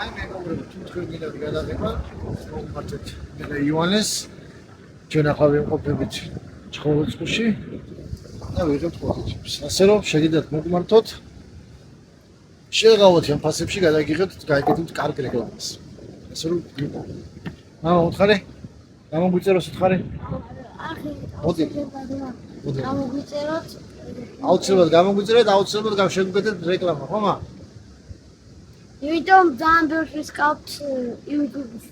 აი მეგობრებო, თუ თქვენ გინდათ გადაღება, მოვმართეთ მე და ივანეს. ჩვენ ახლა ვიმყოფებით ცხოროწყუში და ვიღებთ პოზიციებს. ასე რომ შეგიძლიათ მოგმართოთ. შეღავოთ ამ ფასებში გადაგიღებთ, გაიგეთ კარგ რეკლამას. ასე რომ მამა უთხარი? გამოგვიწეროს უთხარი? მოდი. გამოგვიწეროთ. აუცილებლად გამოგვიწერეთ, აუცილებლად გავშეგუგეთეთ რეკლამა, ხო მა? იმიტომ ძალიან ბევრს ვისკავთ YouTube-ს.